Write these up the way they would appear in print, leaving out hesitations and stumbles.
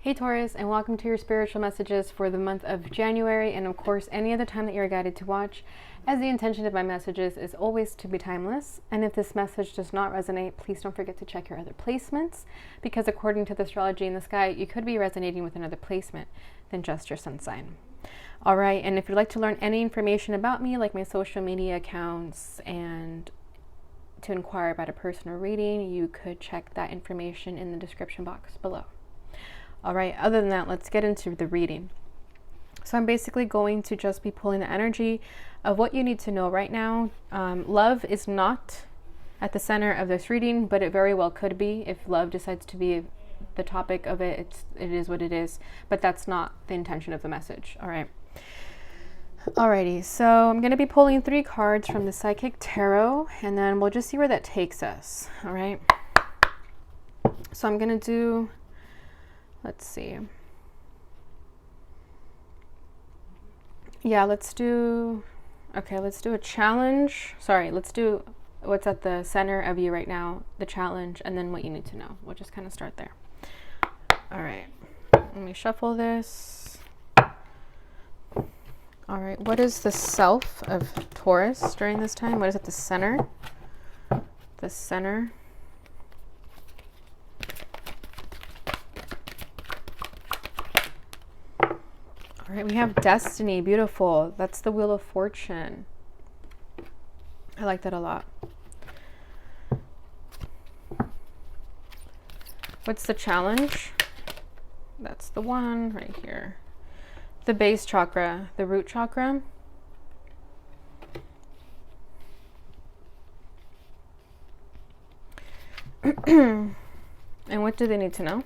Hey Taurus, and welcome to your spiritual messages for the month of January, and of course any other time that you're guided to watch, as the intention of my messages is always to be timeless. And if this message does not resonate, please don't forget to check your other placements, because according to the astrology in the sky, you could be resonating with another placement than just your sun sign. Alright, and if you'd like to learn any information about me, like my social media accounts, and to inquire about a personal reading, you could check that information in the description box below. All right, other than that, let's get into the reading. So I'm basically going to just be pulling the energy of what you need to know right now. Love is not at the center of this reading, but it very well could be. If love decides to be the topic of it, it is what it is, but that's not the intention of the message. All right. Alrighty, so I'm going to be pulling 3 cards from the Psychic Tarot, and then we'll just see where that takes us. All right. So I'm going to do... Let's see. Yeah, let's do a challenge. Sorry, let's do what's at the center of you right now, the challenge, and then what you need to know. We'll just kind of start there. All right, let me shuffle this. All right, what is the self of Taurus during this time? What is at the center? The center. All right, we have Destiny, beautiful. That's the Wheel of Fortune. I like that a lot. What's the challenge? That's the one right here. The base chakra, the root chakra. And what do they need to know?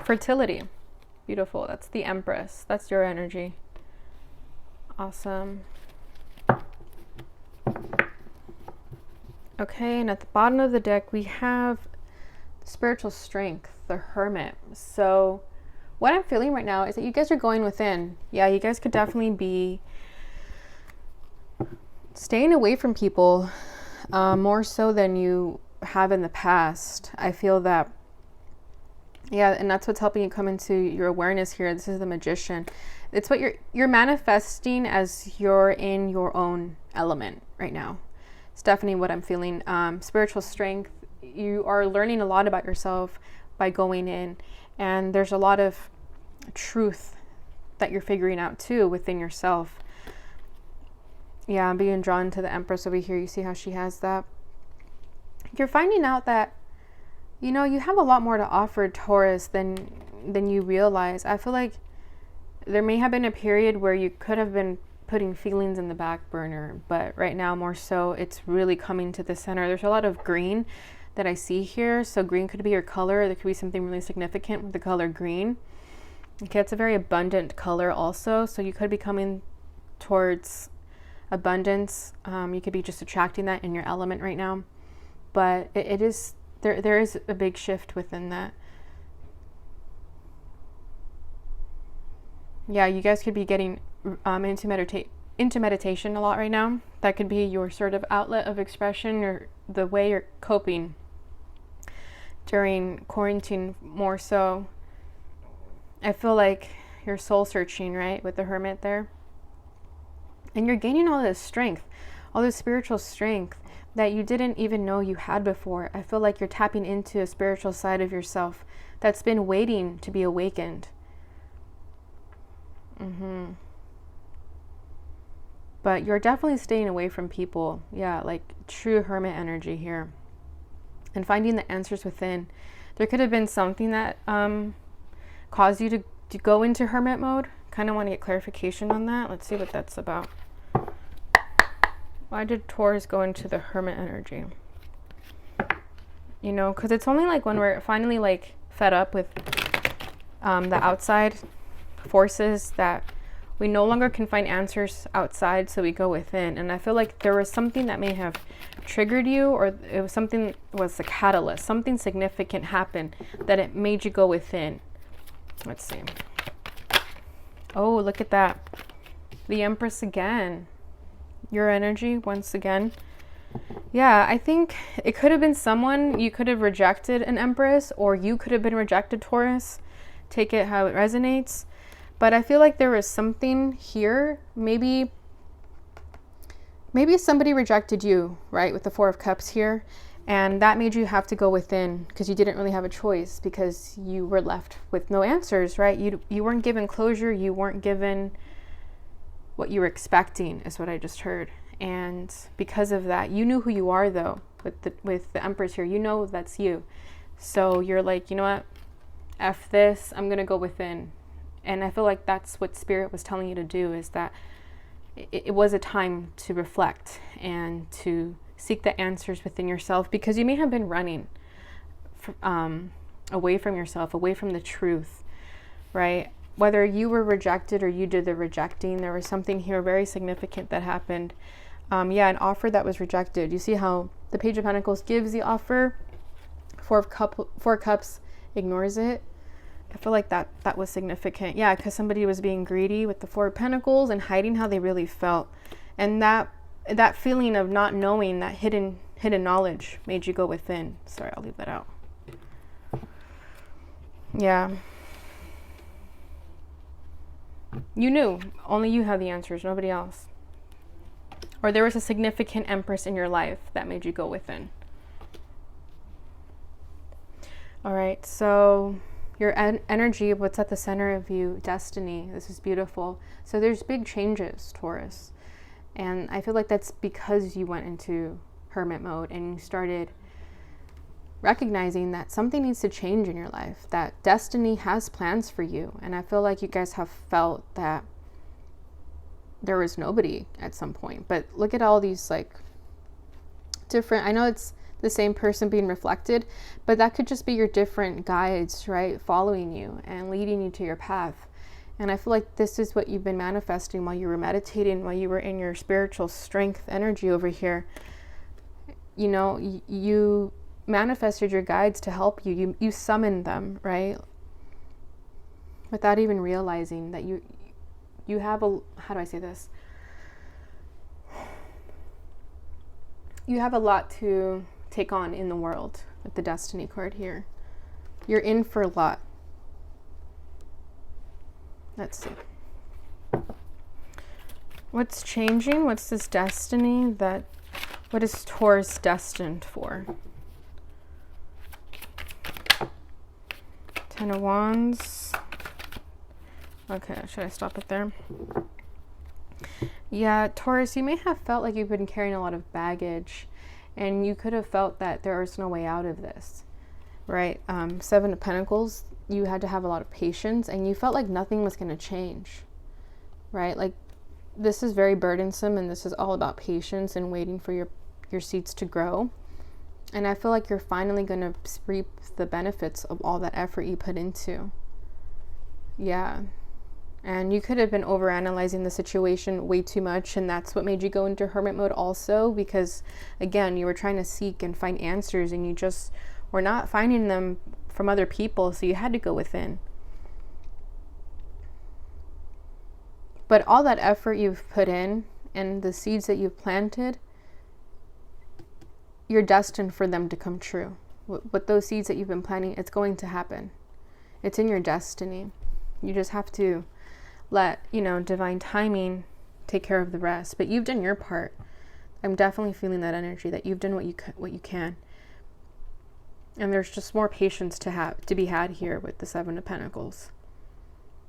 Fertility. Beautiful. That's the Empress. That's your energy. Awesome. Okay, and at the bottom of the deck, we have spiritual strength, the Hermit. So what I'm feeling right now is that you guys are going within. Yeah, you guys could definitely be staying away from people more so than you have in the past. I feel that. Yeah, and that's what's helping you come into your awareness here. This is the Magician. It's what you're manifesting as you're in your own element right now. It's definitely what I'm feeling. Spiritual strength. You are learning a lot about yourself by going in, and there's a lot of truth that you're figuring out too within yourself. Yeah, I'm being drawn to the Empress over here. You see how she has that? You're finding out that you know, you have a lot more to offer, Taurus, than you realize. I feel like there may have been a period where you could have been putting feelings in the back burner, but right now more so it's really coming to the center. There's a lot of green that I see here. So green could be your color. There could be something really significant with the color green. Okay, it's a very abundant color also. So you could be coming towards abundance. You could be just attracting that in your element right now. But it is... There is a big shift within that. Yeah, you guys could be getting into meditation a lot right now. That could be your sort of outlet of expression, or the way you're coping during quarantine more so. I feel like you're soul searching, right, with the Hermit there. And you're gaining all this strength, all this spiritual strength that you didn't even know you had before. I feel like you're tapping into a spiritual side of yourself that's been waiting to be awakened. But you're definitely staying away from people. Yeah, like true Hermit energy here. And finding the answers within. There could have been something that caused you to go into Hermit mode. Kind of want to get clarification on that. Let's see what that's about. Why did Taurus go into the Hermit energy? You know, because it's only like when we're finally like fed up with the outside forces that we no longer can find answers outside, so we go within. And I feel like there was something that may have triggered you, or it was something was a catalyst. Something significant happened that it made you go within. Let's see. Oh, look at that. The Empress again. Your energy, once again. Yeah, I think it could have been someone. You could have rejected an Empress, or you could have been rejected, Taurus. Take it how it resonates. But I feel like there was something here. Maybe somebody rejected you, right, with the Four of Cups here. And that made you have to go within because you didn't really have a choice, because you were left with no answers, right? You weren't given closure. You weren't given what you were expecting, is what I just heard. And because of that, you knew who you are, though, with the Empress here. You know that's you. So you're like, you know what? F this. I'm going to go within. And I feel like that's what Spirit was telling you to do, is that it was a time to reflect and to seek the answers within yourself, because you may have been running away from yourself, away from the truth, right? Whether you were rejected or you did the rejecting, there was something here very significant that happened. An offer that was rejected. You see how the Page of Pentacles gives the offer, Four of Cups ignores it. I feel like that was significant. Yeah, because somebody was being greedy with the Four of Pentacles and hiding how they really felt. And that feeling of not knowing, that hidden knowledge, made you go within. Sorry, I'll leave that out. Yeah. You knew. Only you had the answers, nobody else. Or there was a significant Empress in your life that made you go within. All right, so your energy, what's at the center of you, destiny. This is beautiful. So there's big changes, Taurus. And I feel like that's because you went into hermit mode and you started recognizing that something needs to change in your life, that destiny has plans for you. And I feel like you guys have felt that there was nobody at some point. But look at all these like different, I know it's the same person being reflected, but that could just be your different guides, right? Following you and leading you to your path. And I feel like this is what you've been manifesting while you were meditating, while you were in your spiritual strength energy over here. You know, you manifested your guides to help you. You summoned them, right? Without even realizing that you have a, how do I say this? You have a lot to take on in the world with the Destiny card here. You're in for a lot. Let's see. What's changing? What's this destiny what is Taurus destined for? Ten of Wands. Okay, should I stop it there? Yeah, Taurus, you may have felt like you've been carrying a lot of baggage, and you could have felt that there is no way out of this, right? Seven of Pentacles, you had to have a lot of patience, and you felt like nothing was going to change, right? Like, this is very burdensome, and this is all about patience and waiting for your seeds to grow. And I feel like you're finally going to reap the benefits of all that effort you put into. Yeah. And you could have been overanalyzing the situation way too much, and that's what made you go into hermit mode also, because again, you were trying to seek and find answers, and you just were not finding them from other people, so you had to go within. But all that effort you've put in and the seeds that you've planted, you're destined for them to come true. What those seeds that you've been planting, it's going to happen. It's in your destiny. You just have to let, divine timing take care of the rest. But you've done your part. I'm definitely feeling that energy, that you've done what you can. And there's just more patience to be had here with the Seven of Pentacles.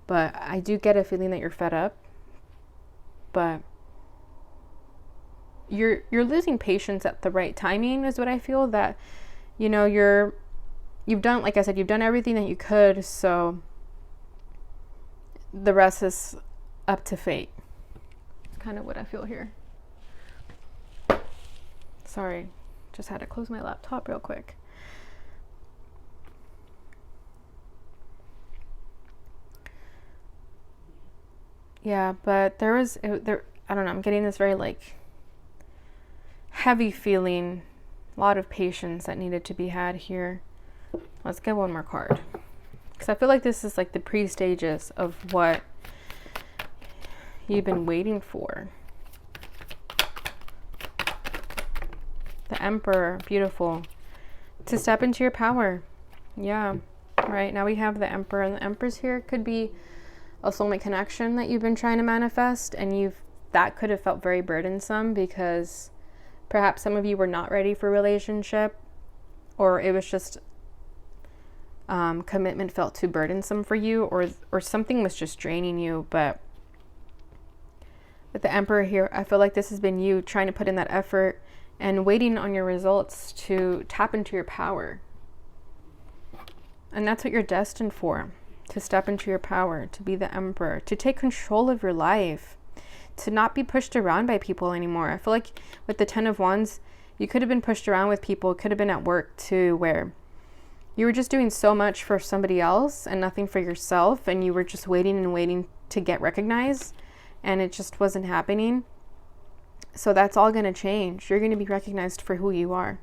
But I do get a feeling that you're fed up. But you're losing patience at the right timing is what I feel. That, you've done, like I said, you've done everything that you could, so the rest is up to fate. It's kind of what I feel here. Sorry, just had to close my laptop real quick. Yeah, but there, I don't know, I'm getting this very heavy feeling, a lot of patience that needed to be had here. Let's get one more card, because I feel like this is like the pre-stages of what you've been waiting for. The Emperor, beautiful. To step into your power. Yeah, right. Now we have the Emperor, and the Empress here could be a soulmate connection that you've been trying to manifest, and that could have felt very burdensome because perhaps some of you were not ready for a relationship, or it was just commitment felt too burdensome for you, or something was just draining you. But with the Emperor here, I feel like this has been you trying to put in that effort and waiting on your results to tap into your power. And that's what you're destined for, to step into your power, to be the Emperor, to take control of your life, to not be pushed around by people anymore. I feel like with the Ten of Wands, you could have been pushed around with people. It could have been at work too, where you were just doing so much for somebody else and nothing for yourself, and you were just waiting and waiting to get recognized, and it just wasn't happening. So that's all going to change. You're going to be recognized for who you are.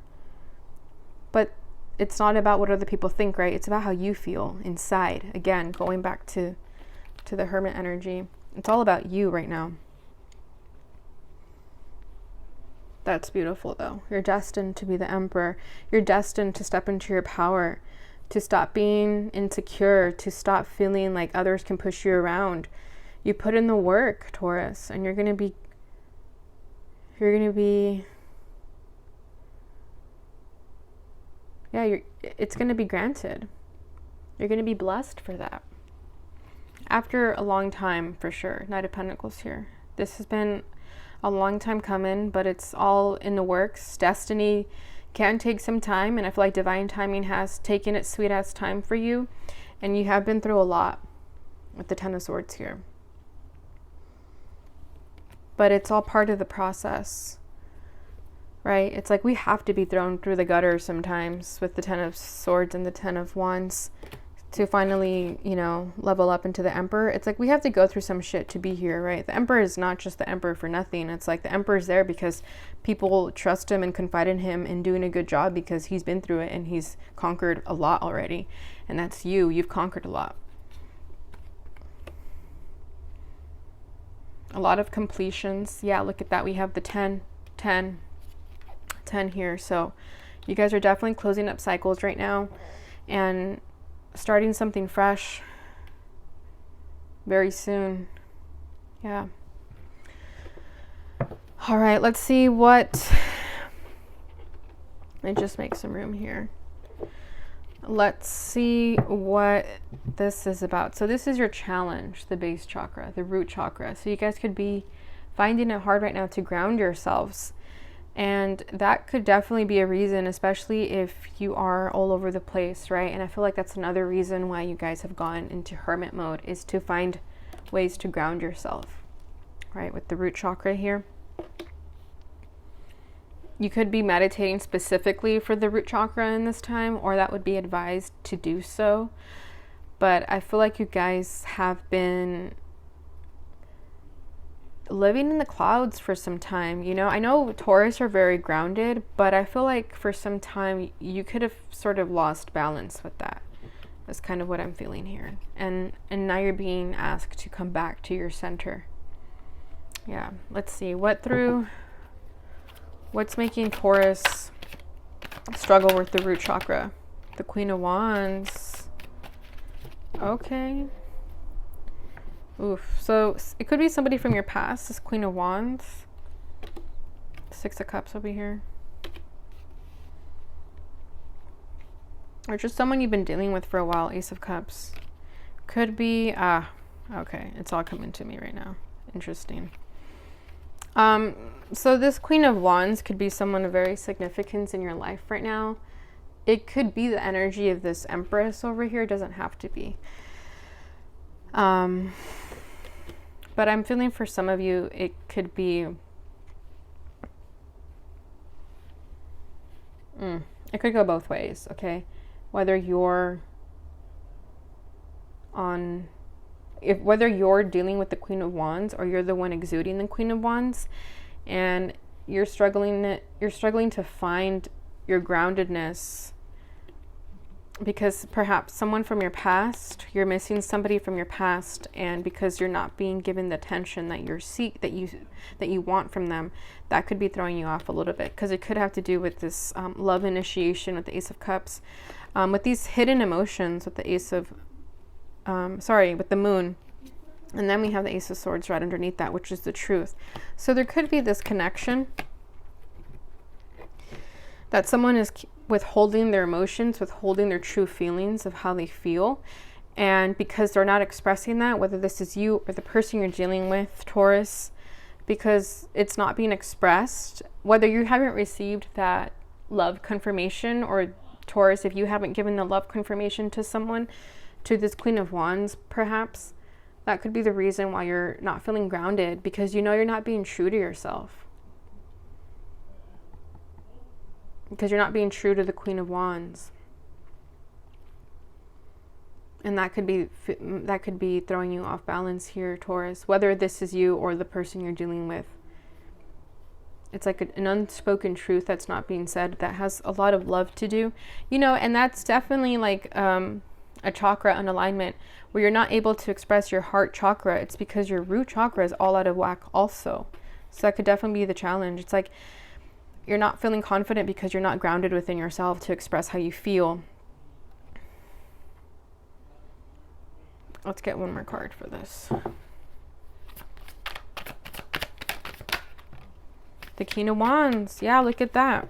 But it's not about what other people think, right? It's about how you feel inside. Again, going back to the Hermit energy. It's all about you right now. That's beautiful, though. You're destined to be the Emperor. You're destined to step into your power, to stop being insecure, to stop feeling like others can push you around. You put in the work, Taurus, and you're going to be it's going to be granted. You're going to be blessed for that. After a long time, for sure. Knight of Pentacles here. This has been a long time coming, but it's all in the works. Destiny can take some time, and I feel like divine timing has taken its sweet ass time for you, and you have been through a lot with the Ten of Swords here. But it's all part of the process, right? It's like we have to be thrown through the gutter sometimes with the Ten of Swords and the Ten of Wands to finally, level up into the Emperor. It's like we have to go through some shit to be here, right? The Emperor is not just the Emperor for nothing. It's like the Emperor is there because people trust him and confide in him and doing a good job because he's been through it and he's conquered a lot already. And that's you. You've conquered a lot. A lot of completions. Yeah, look at that. We have the 10 here. So you guys are definitely closing up cycles right now and starting something fresh very soon. Yeah. All right, let's see what... Let me just make some room here. Let's see what this is about. So this is your challenge, the base chakra, the root chakra. So you guys could be finding it hard right now to ground yourselves. And that could definitely be a reason, especially if you are all over the place, right? And I feel like that's another reason why you guys have gone into hermit mode, is to find ways to ground yourself, right? With the root chakra here. You could be meditating specifically for the root chakra in this time, or that would be advised to do so. But I feel like you guys have been living in the clouds for some time. I know Taurus are very grounded, but I feel like for some time you could have sort of lost balance with that. That's kind of what I'm feeling here. And now you're being asked to come back to your center. Yeah, let's see. What's making Taurus struggle with the root chakra? The Queen of Wands. Okay. Oof. So it could be somebody from your past, this Queen of Wands. Six of Cups over here. Or just someone you've been dealing with for a while, Ace of Cups. Could be, okay, it's all coming to me right now. Interesting. So this Queen of Wands could be someone of very significance in your life right now. It could be the energy of this Empress over here. It doesn't have to be. But I'm feeling for some of you, it could be, it could go both ways, okay? Whether you're dealing with the Queen of Wands, or you're the one exuding the Queen of Wands, and you're struggling to find your groundedness because perhaps someone from your past, you're missing somebody from your past, and because you're not being given the attention that you want from them, that could be throwing you off a little bit, because it could have to do with this love initiation with the Ace of Cups, with these hidden emotions with the with the Moon. And then we have the Ace of Swords right underneath that, which is the truth. So there could be this connection that someone is withholding their emotions, withholding their true feelings of how they feel. And because they're not expressing that, whether this is you or the person you're dealing with, Taurus, because it's not being expressed, whether you haven't received that love confirmation, or Taurus, if you haven't given the love confirmation to someone, to this Queen of Wands, perhaps, that could be the reason why you're not feeling grounded, because you know you're not being true to yourself. Because you're not being true to the Queen of Wands. And that could be throwing you off balance here, Taurus, whether this is you or the person you're dealing with. It's like an unspoken truth that's not being said, that has a lot of love to do, you know. And that's definitely like a chakra unalignment, where you're not able to express your heart chakra. It's because your root chakra is all out of whack also. So that could definitely be the challenge. It's like you're not feeling confident because you're not grounded within yourself to express how you feel. Let's get one more card for this. The King of Wands. Yeah, look at that.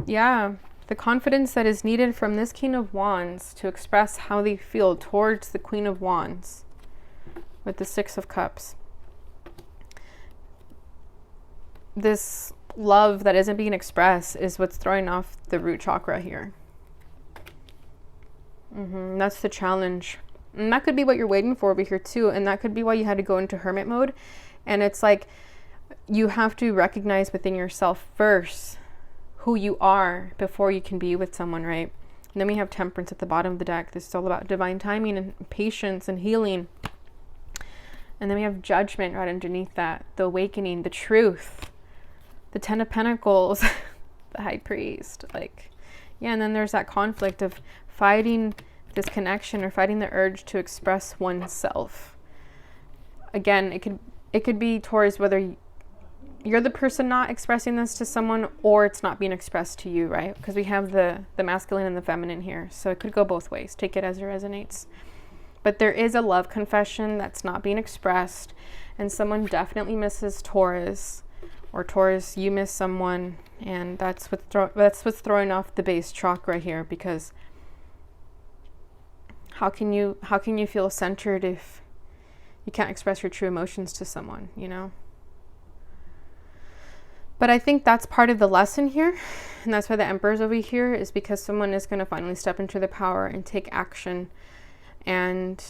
Yeah, the confidence that is needed from this King of Wands to express how they feel towards the Queen of Wands with the Six of Cups. This love that isn't being expressed is what's throwing off the root chakra here. That's the challenge. And that could be what you're waiting for over here too. And that could be why you had to go into hermit mode. And it's like you have to recognize within yourself first who you are before you can be with someone, right? And then we have Temperance at the bottom of the deck. This is all about divine timing and patience and healing. And then we have Judgment right underneath that. The awakening, the truth. The Ten of Pentacles, the High Priest, like, yeah. And then there's that conflict of fighting this connection, or fighting the urge to express oneself. Again, it could be Taurus, whether you're the person not expressing this to someone, or it's not being expressed to you, right? Because we have the masculine and the feminine here, so it could go both ways. Take it as it resonates. But there is a love confession that's not being expressed, and someone definitely misses Taurus. Or Taurus, you miss someone, and that's what's throwing off the base chakra here. Because how can you feel centered if you can't express your true emotions to someone, you know? But I think that's part of the lesson here, and that's why the Emperor's over here, is because someone is going to finally step into their power and take action and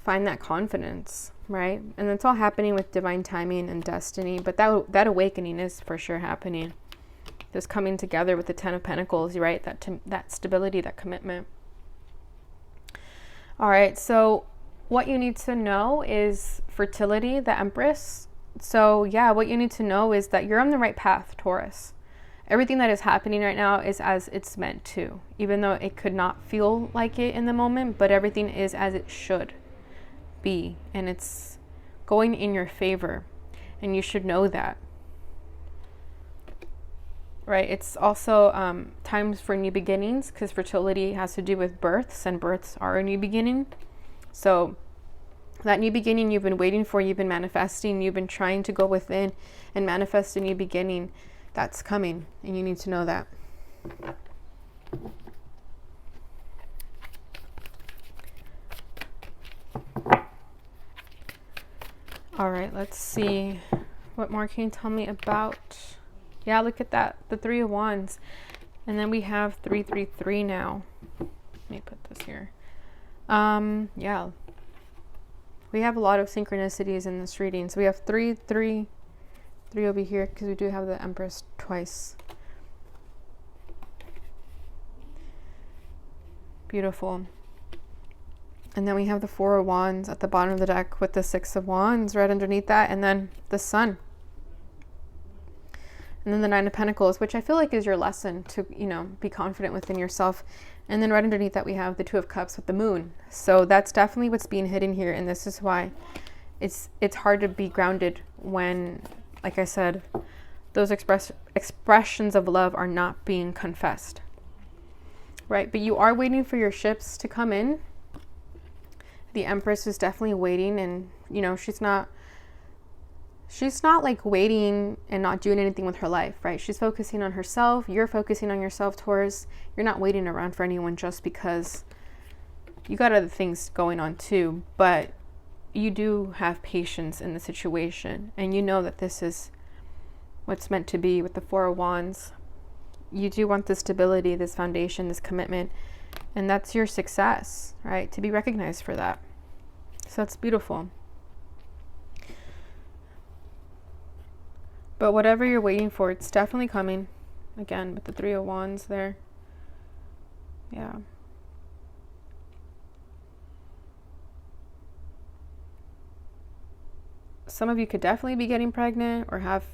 find that confidence. Right? And it's all happening with divine timing and destiny, but that awakening is for sure happening. This coming together with the Ten of Pentacles, right? That stability, that commitment. All right, so what you need to know is fertility, the Empress. So yeah, what you need to know is that you're on the right path, Taurus. Everything that is happening right now is as it's meant to, even though it could not feel like it in the moment, but everything is as it should be, and it's going in your favor, and you should know that, right? It's also times for new beginnings, because fertility has to do with births, and births are a new beginning. So that new beginning you've been waiting for, you've been manifesting, you've been trying to go within and manifest a new beginning, that's coming, and you need to know that. All right, let's see. What more can you tell me about? Yeah, look at that. The Three of Wands. And then we have 333 now. Let me put this here. Yeah. We have a lot of synchronicities in this reading. So we have 3 over here, because we do have the Empress twice. Beautiful. And then we have the Four of Wands at the bottom of the deck with the Six of Wands right underneath that, and then the Sun. And then the Nine of Pentacles, which I feel like is your lesson to, you know, be confident within yourself. And then right underneath that we have the Two of Cups with the Moon. So that's definitely what's being hidden here. And this is why it's hard to be grounded when, like I said, those expressions of love are not being confessed. Right? But you are waiting for your ships to come in. The Empress is definitely waiting, and, you know, she's not like waiting and not doing anything with her life, right? She's focusing on herself. You're focusing on yourself, Taurus. You're not waiting around for anyone just because you got other things going on too, but you do have patience in the situation, and you know that this is what's meant to be with the Four of Wands. You do want the stability, this foundation, this commitment, and that's your success, right? To be recognized for that. So that's beautiful. But whatever you're waiting for, it's definitely coming. Again, with the Three of Wands there. Yeah. Some of you could definitely be getting pregnant or have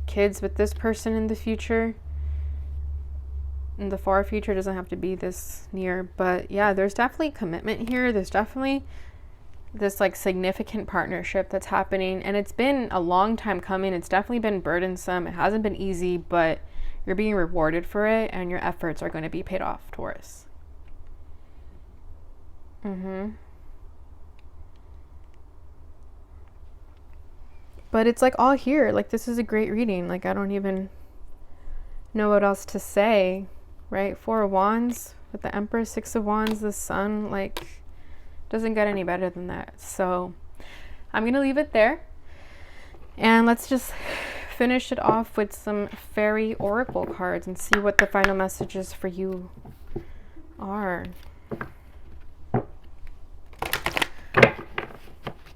kids with this person in the future. In the far future, doesn't have to be this near. But yeah, there's definitely commitment here. There's definitely this like significant partnership that's happening, and it's been a long time coming. It's definitely been burdensome. It hasn't been easy, but you're being rewarded for it, and your efforts are going to be paid off, Taurus. But it's like all here. Like, this is a great reading. Like, I don't even know what else to say, right? Four of Wands with the Empress, Six of Wands, the Sun, like, doesn't get any better than that. So I'm going to leave it there. And let's just finish it off with some fairy oracle cards and see what the final messages for you are.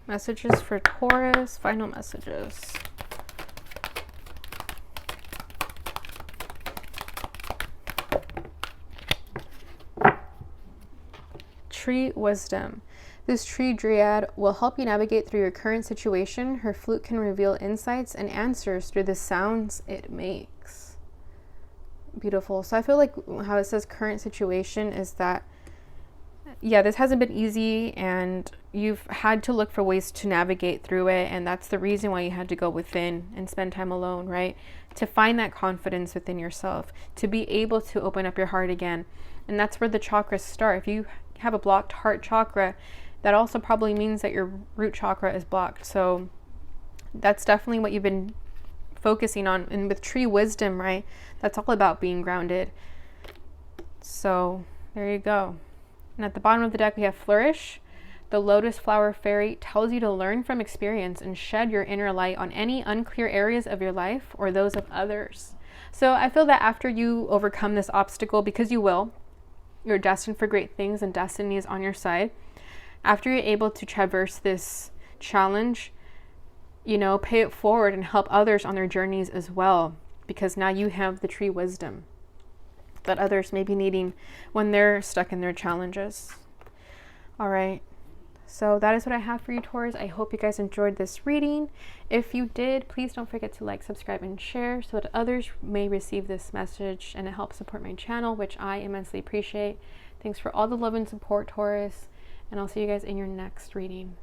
Messages for Taurus, final messages. Tree Wisdom. This tree dryad will help you navigate through your current situation. Her flute can reveal insights and answers through the sounds it makes. Beautiful. So I feel like how it says current situation is that, yeah, this hasn't been easy, and you've had to look for ways to navigate through it, and that's the reason why you had to go within and spend time alone, right? To find that confidence within yourself, to be able to open up your heart again. And that's where the chakras start. If you have a blocked heart chakra, that also probably means that your root chakra is blocked. So that's definitely what you've been focusing on. And with Tree Wisdom, right, that's all about being grounded. So there you go. And at the bottom of the deck, we have Flourish. The Lotus Flower Fairy tells you to learn from experience and shed your inner light on any unclear areas of your life or those of others. So I feel that after you overcome this obstacle, because you will, you're destined for great things and destiny is on your side. After you're able to traverse this challenge, you know, pay it forward and help others on their journeys as well, because now you have the Tree Wisdom that others may be needing when they're stuck in their challenges. All right. So that is what I have for you, Taurus. I hope you guys enjoyed this reading. If you did, please don't forget to like, subscribe, and share so that others may receive this message, and it helps support my channel, which I immensely appreciate. Thanks for all the love and support, Taurus, and I'll see you guys in your next reading.